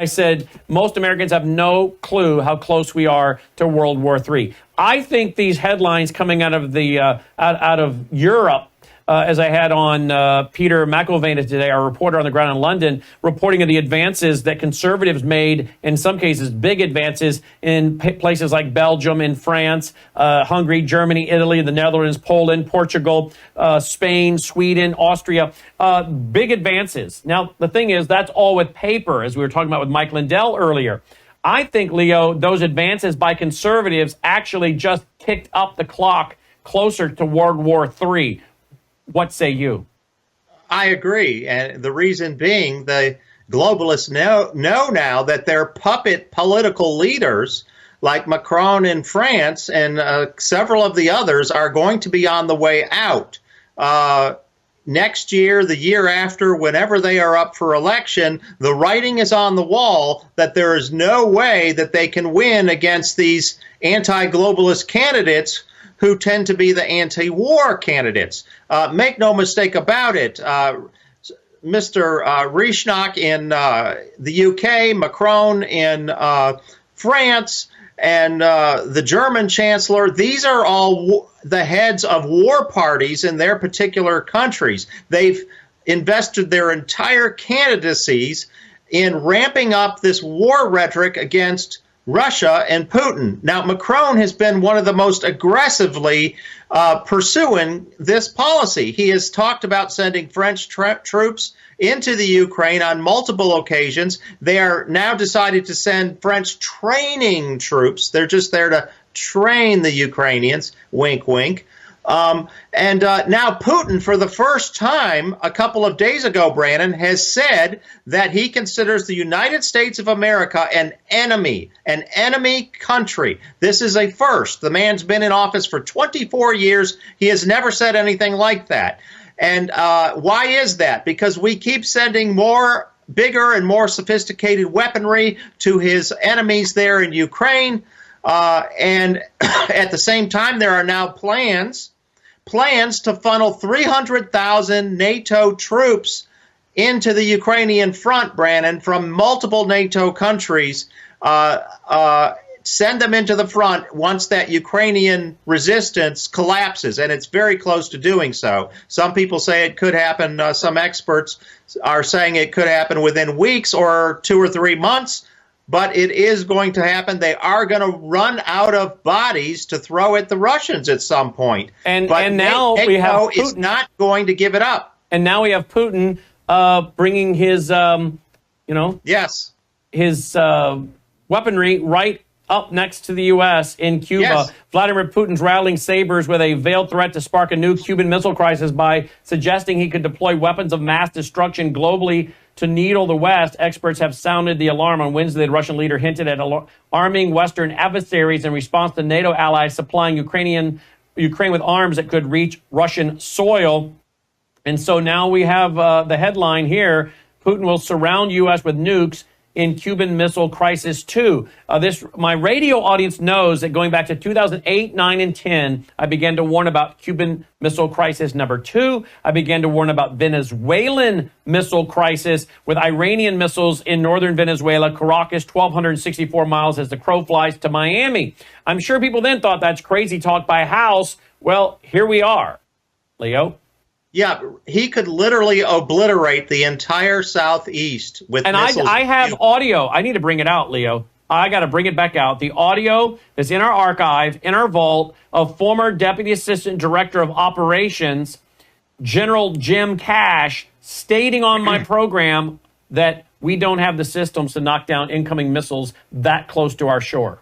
I said most Americans have no clue how close we are to World War III. I think these headlines coming out of the out of Europe, as I had on Peter McIlvaine today, our reporter on the ground in London, reporting of the advances that conservatives made, in some cases big advances, in places like Belgium and France, Hungary, Germany, Italy, the Netherlands, Poland, Portugal, Spain, Sweden, Austria, big advances. Now, the thing is, that's all with paper, as we were talking about with Mike Lindell earlier. I think, Leo, those advances by conservatives actually just kicked up the clock closer to World War III. What say you? I agree. And the reason being, the globalists know now that their puppet political leaders, like Macron in France and several of the others, are going to be on the way out. Next year, the year after, whenever they are up for election, the writing is on the wall that there is no way that they can win against these anti-globalist candidates who tend to be the anti-war candidates. Make no mistake about it. Mr. Rishnak in the UK, Macron in France, and the German chancellor, these are all the heads of war parties in their particular countries. They've invested their entire candidacies in ramping up this war rhetoric against Russia and Putin. Now, Macron has been one of the most aggressively pursuing this policy. He has talked about sending French troops into the Ukraine on multiple occasions. They are now decided to send French training troops. They're just there to train the Ukrainians, wink, wink. And now Putin, for the first time a couple of days ago, Brandon, has said that he considers the United States of America an enemy country. This is a first. The man's been in office for 24 years. He has never said anything like that. And why is that? Because we keep sending more, bigger and more sophisticated weaponry to his enemies there in Ukraine. And at the same time, there are now plans to funnel 300,000 NATO troops into the Ukrainian front, Brandon, from multiple NATO countries. Send them into the front once that Ukrainian resistance collapses, and it's very close to doing so. Some people say it could happen. Some experts are saying it could happen within weeks or 2 or 3 months. But it is going to happen. They are going to run out of bodies to throw at the Russians at some point. And now we have Putin is not going to give it up. And now we have Putin bringing his, yes, his weaponry right up next to the U.S. in Cuba. Yes. Vladimir Putin's rattling sabers with a veiled threat to spark a new Cuban Missile Crisis by suggesting he could deploy weapons of mass destruction globally to needle the West. Experts have sounded the alarm on Wednesday. The Russian leader hinted at arming Western adversaries in response to NATO allies supplying Ukraine with arms that could reach Russian soil. And so now we have the headline here: Putin will surround U.S. with nukes in Cuban Missile Crisis 2. My radio audience knows that going back to 2008, 9, and 10, I began to warn about Cuban Missile Crisis number 2. I began to warn about Venezuelan missile crisis with Iranian missiles in northern Venezuela, Caracas, 1,264 miles as the crow flies to Miami. I'm sure people then thought that's crazy talk by House. Well, here we are, Leo. Yeah, he could literally obliterate the entire Southeast with missiles. And I have audio. I need to bring it out, Leo. I got to bring it back out. The audio that's in our archive, in our vault, of former Deputy Assistant Director of Operations, General Jim Cash, stating on my program that we don't have the systems to knock down incoming missiles that close to our shore.